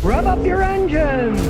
Rev up your engines!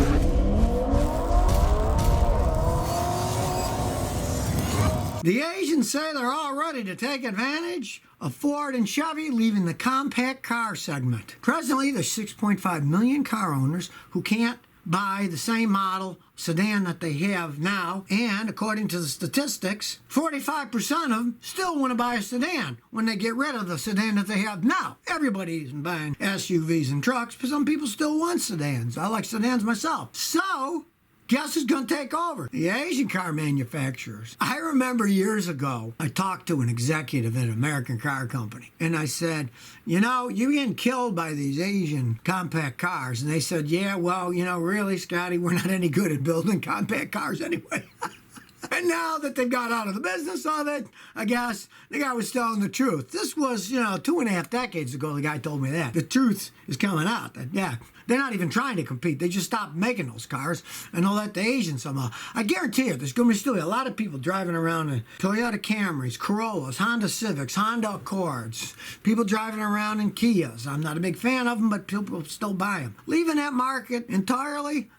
The Asians say they're all ready to take advantage of Ford and Chevy leaving the compact car segment. Presently, there's 6.5 million car owners who can't buy the same model sedan that they have now, and according to the statistics, 45% of them still want to buy a sedan when they get rid of the sedan that they have now. Everybody's buying SUVs and trucks, but some people still want sedans. I like sedans myself. So, guess who's going to take over? The Asian car manufacturers. I remember years ago, I talked to an executive at an American car company, and I said, you know, you're getting killed by these Asian compact cars. And they said, yeah, well, you know, really, Scotty, we're not any good at building compact cars anyway. And now that they've got out of the business of it, I guess the guy was telling the truth. This was, 2.5 decades ago, the guy told me that. The truth is coming out. That, yeah, they're not even trying to compete. They just stopped making those cars, and they'll let the Asians somehow. I guarantee you, there's going to be still a lot of people driving around in Toyota Camrys, Corollas, Honda Civics, Honda Accords, people driving around in Kias. I'm not a big fan of them, but people still buy them. Leaving that market entirely,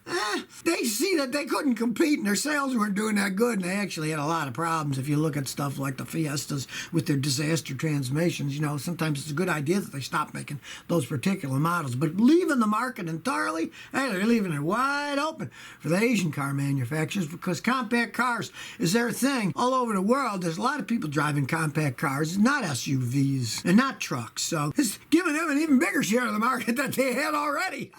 they see that they couldn't compete, and their sales weren't doing that good. And they actually had a lot of problems. If you look at stuff like the Fiestas with their disaster transmissions, sometimes it's a good idea that they stop making those particular models. But leaving the market entirely, hey, they're leaving it wide open for the Asian car manufacturers because compact cars is their thing. All over the world, there's a lot of people driving compact cars, not SUVs and not trucks. So it's giving them an even bigger share of the market that they had already.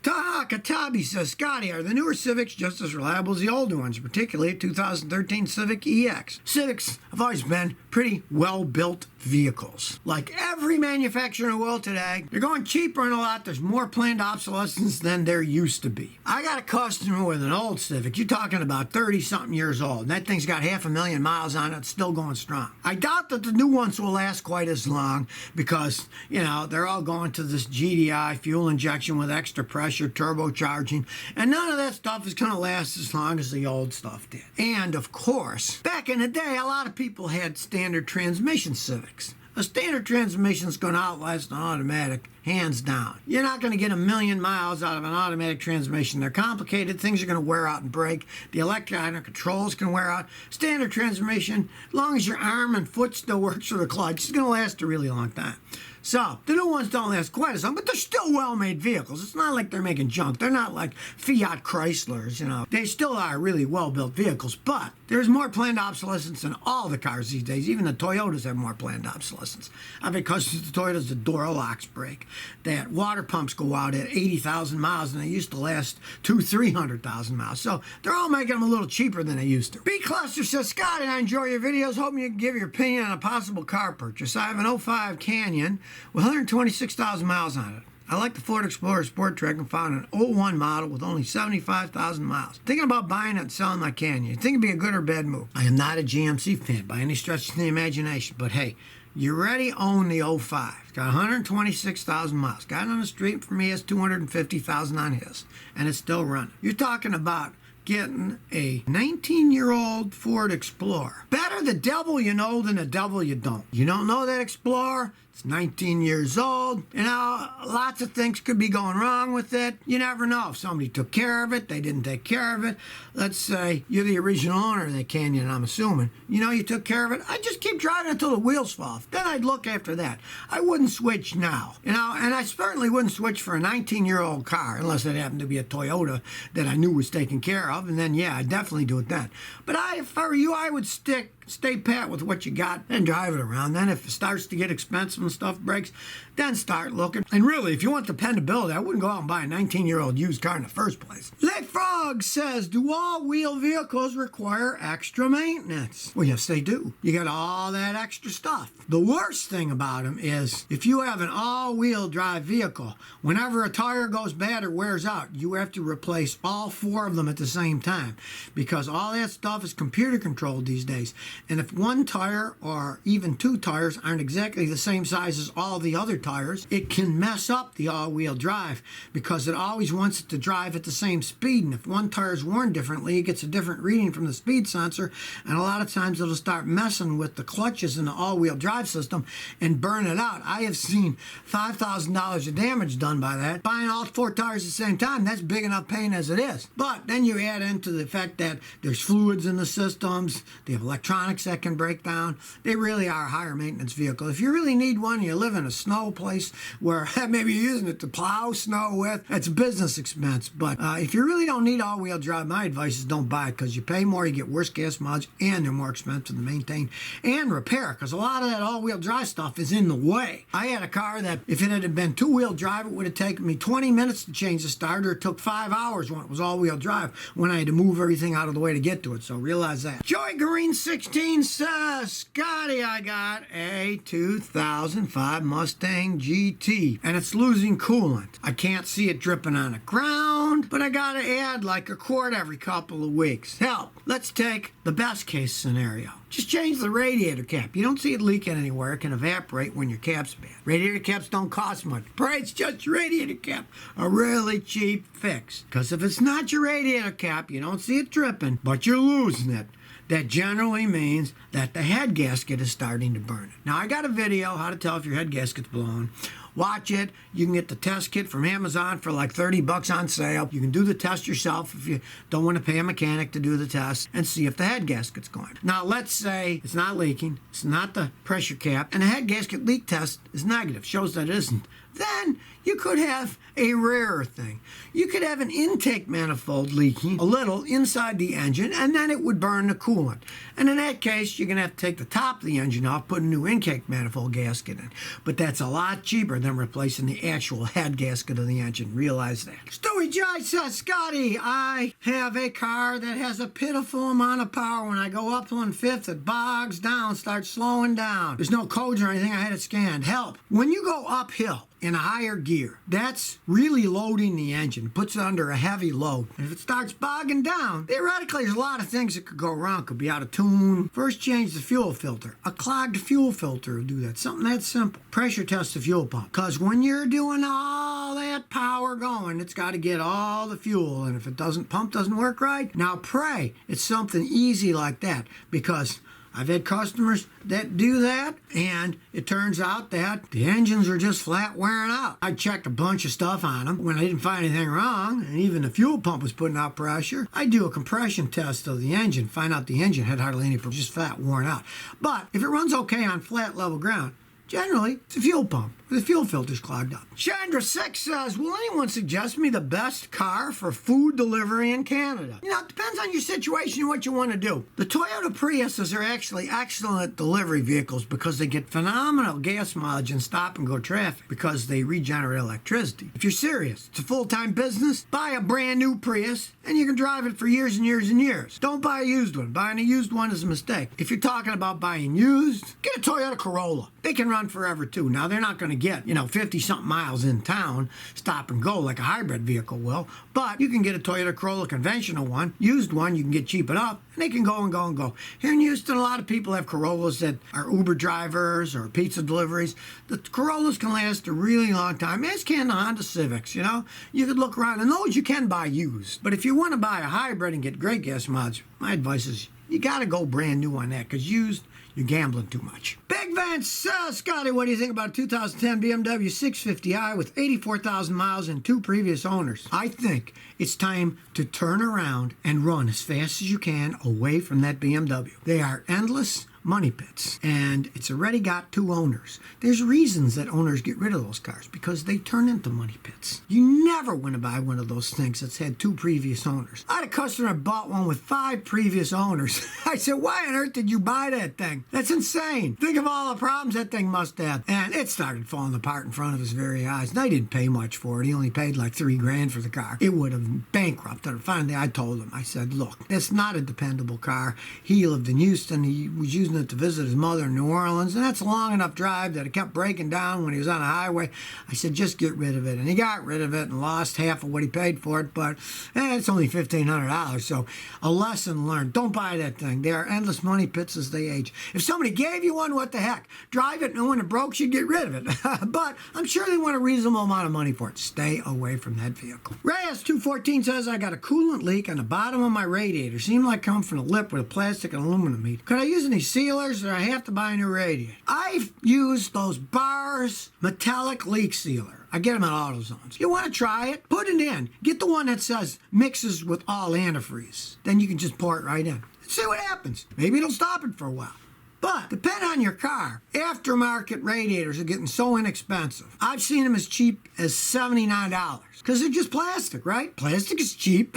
Taha Katabi says, Scotty, are the newer Civics just as reliable as the older ones, particularly 2013 Civic EX? Civics have always been pretty well-built vehicles. Like every manufacturer in the world today, they're going cheaper in a lot. There's more planned obsolescence than there used to be. I got a customer with an old Civic. You're talking about 30-something years old. And that thing's got 500,000 miles on it. It's still going strong. I doubt that the new ones will last quite as long because, they're all going to this GDI fuel injection with extra pressure, turbocharging, and none of that stuff is going to last as long as the old stuff did. And of course, back in the day, a lot of people had standard transmission Civics. A standard transmission is going to outlast an automatic, hands down. You're not going to get 1,000,000 miles out of an automatic transmission. They're complicated. Things are going to wear out and break. The electronic controls can wear out. Standard transmission, as long as your arm and foot still works for the clutch, it's going to last a really long time. So, the new ones don't last quite as long, but they're still well-made vehicles. It's not like they're making junk. They're not like Fiat Chryslers, They still are really well-built vehicles, but there's more planned obsolescence in all the cars these days. Even the Toyotas have more planned obsolescence. Because the Toyotas, the door locks break. That water pumps go out at 80,000 miles, and they used to last 300,000 miles. So, they're all making them a little cheaper than they used to. B. Cluster says, Scotty, I enjoy your videos. Hoping you can give your opinion on a possible car purchase. I have an '05 Canyon with 126,000 miles on it. I like the Ford Explorer Sport Track and found an '01 model with only 75,000 miles. Thinking about buying it and selling my Canyon. Think it'd be a good or bad move. I am not a GMC fan by any stretch of the imagination, but hey, you already own the '05. It's got 126,000 miles. Got it on the street for me, has 250,000 on his, and it's still running. You're talking about getting a 19-year-old Ford Explorer. Better the devil you know than the devil you don't. You don't know that Explorer? It's 19 years old. Lots of things could be going wrong with it. You never know. If somebody took care of it, they didn't take care of it. Let's say you're the original owner of that Canyon, I'm assuming. You took care of it. I'd just keep driving until the wheels fall off. Then I'd look after that. I wouldn't switch now. And I certainly wouldn't switch for a 19-year-old car unless it happened to be a Toyota that I knew was taken care of. And then, yeah, I'd definitely do it then. But if I were you, I would stay pat with what you got and drive it around. Then if it starts to get expensive and stuff breaks, then start looking. And really, if you want dependability, I wouldn't go out and buy a 19-year-old used car in the first place. Lake Frog says, do all-wheel vehicles require extra maintenance? Well, yes, they do. You got all that extra stuff. The worst thing about them is if you have an all-wheel drive vehicle, whenever a tire goes bad or wears out, you have to replace all 4 of them at the same time because all that stuff is computer controlled these days. And if one tire or even two tires aren't exactly the same size as all the other tires, it can mess up the all-wheel drive because it always wants it to drive at the same speed. And if one tire is worn differently, it gets a different reading from the speed sensor. And a lot of times it'll start messing with the clutches in the all-wheel drive system and burn it out. I have seen $5,000 of damage done by that. Buying all four tires at the same time, that's big enough pain as it is. But then you add into the fact that there's fluids in the systems, they have electronics that can break down. They really are a higher maintenance vehicle. If you really need one, you live in a snow place where maybe you're using it to plow snow with, it's a business expense. But if you really don't need all-wheel drive, my advice is don't buy it because you pay more, you get worse gas mileage, and they're more expensive to maintain and repair because a lot of that all-wheel drive stuff is in the way. I had a car that if it had been two-wheel drive, it would have taken me 20 minutes to change the starter. It took 5 hours when it was all-wheel drive when I had to move everything out of the way to get to it. So realize that. Joy Green 16 says, Scotty, I got a 2005 Mustang GT and it's losing coolant. I can't see it dripping on the ground, but I gotta add like a quart every couple of weeks. Help. Let's take the best case scenario. Just change the radiator cap. You don't see it leaking anywhere. It can evaporate when your cap's bad. Radiator caps don't cost much. Price just your radiator cap. A really cheap fix. Because if it's not your radiator cap, you don't see it dripping, but you're losing it. That generally means that the head gasket is starting to burn it. Now, I got a video how to tell if your head gasket's blown. Watch it. You can get the test kit from Amazon for like $30 on sale. You can do the test yourself if you don't want to pay a mechanic to do the test and see if the head gasket's going. Now, let's say it's not leaking, it's not the pressure cap, and the head gasket leak test is negative, shows that it isn't. Then you could have a rarer thing. You could have an intake manifold leaking a little inside the engine, and then it would burn the coolant. And in that case, you're going to have to take the top of the engine off, put a new intake manifold gasket in. But that's a lot cheaper than replacing the actual head gasket of the engine. Realize that. Stewie J says, Scotty, I have a car that has a pitiful amount of power. When I go up 1/5, it bogs down, starts slowing down. There's no codes or anything. I had it scanned. Help. When you go uphill in a higher gear, that's really loading the engine, puts it under a heavy load. And if it starts bogging down, theoretically there's a lot of things that could go wrong. Could be out of tune. First, change the fuel filter. A clogged fuel filter will do that. Something that simple. Pressure test the fuel pump. Because when you're doing all that power going, it's got to get all the fuel. And if it doesn't, pump doesn't work right, now pray it's something easy like that. Because I've had customers that do that, and it turns out that the engines are just flat wearing out. I checked a bunch of stuff on them. When I didn't find anything wrong, and even the fuel pump was putting out pressure, I do a compression test of the engine, find out the engine had hardly any, just flat worn out. But if it runs okay on flat level ground, generally, it's a fuel pump. The fuel filter's clogged up. Chandra 6 says, will anyone suggest me the best car for food delivery in Canada? You know, it depends on your situation and what you want to do. The Toyota Priuses are actually excellent delivery vehicles because they get phenomenal gas mileage in stop-and-go traffic because they regenerate electricity. If you're serious, it's a full-time business, buy a brand new Prius and you can drive it for years and years and years. Don't buy a used one. Buying a used one is a mistake. If you're talking about buying used, get a Toyota Corolla. They can run forever too. Now, they're not going to get, 50-something miles in town, stop and go like a hybrid vehicle will, but you can get a Toyota Corolla conventional one, used one, you can get cheap enough, and they can go and go and go. Here in Houston, a lot of people have Corollas that are Uber drivers or pizza deliveries. The Corollas can last a really long time, as can the Honda Civics, You could look around, and those you can buy used. But if you want to buy a hybrid and get great gas mileage, my advice is you got to go brand new on that, because used, you're gambling too much. Big Vance says, Scotty, what do you think about a 2010 BMW 650i with 84,000 miles and 2 previous owners? I think it's time to turn around and run as fast as you can away from that BMW. They are endless money pits, and it's already got 2 owners. There's reasons that owners get rid of those cars, because they turn into money pits. You never want to buy one of those things that's had 2 previous owners. I had a customer that bought one with 5 previous owners. I said, why on earth did you buy that thing? That's insane. Think of all the problems that thing must have. And it started falling apart in front of his very eyes. And I didn't pay much for it. He only paid like $3,000 for the car. It would have bankrupted. Finally, I told him, I said, look, it's not a dependable car. He lived in Houston. He was using using it to visit his mother in New Orleans, and that's a long enough drive that it kept breaking down when he was on the highway. I said, just get rid of it. And he got rid of it and lost half of what he paid for it, but it's only $1,500, so a lesson learned. Don't buy that thing. They are endless money pits as they age. If somebody gave you one, what the heck? Drive it, and when it broke, you'd get rid of it. But I'm sure they want a reasonable amount of money for it. Stay away from that vehicle. Reyes214 says, I got a coolant leak on the bottom of my radiator. Seemed like coming from the lip with a plastic and aluminum meat. Could I use any sealers, or I have to buy a new radiator? I've used those bars metallic leak sealer. I get them at AutoZones. You want to try it? Put it in. Get the one that says mixes with all antifreeze. Then you can just pour it right in. See what happens. Maybe it'll stop it for a while. But depend on your car. Aftermarket radiators are getting so inexpensive. I've seen them as cheap as $79 because they're just plastic, right? Plastic is cheap.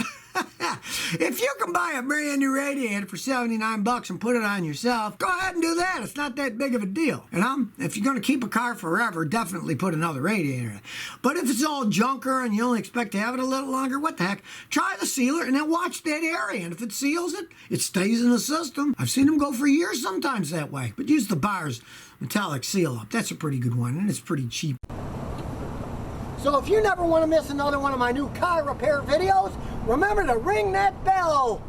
If you can buy a brand new radiator for $79 and put it on yourself, go ahead and do that. It's not that big of a deal. And if you're going to keep a car forever, definitely put another radiator in. But if it's all junker and you only expect to have it a little longer, what the heck? Try the sealer and then watch that area. And if it seals it, it stays in the system. I've seen them go for years sometimes that way. But use the Bars metallic seal up. That's a pretty good one, and it's pretty cheap. So if you never want to miss another one of my new car repair videos, remember to ring that bell.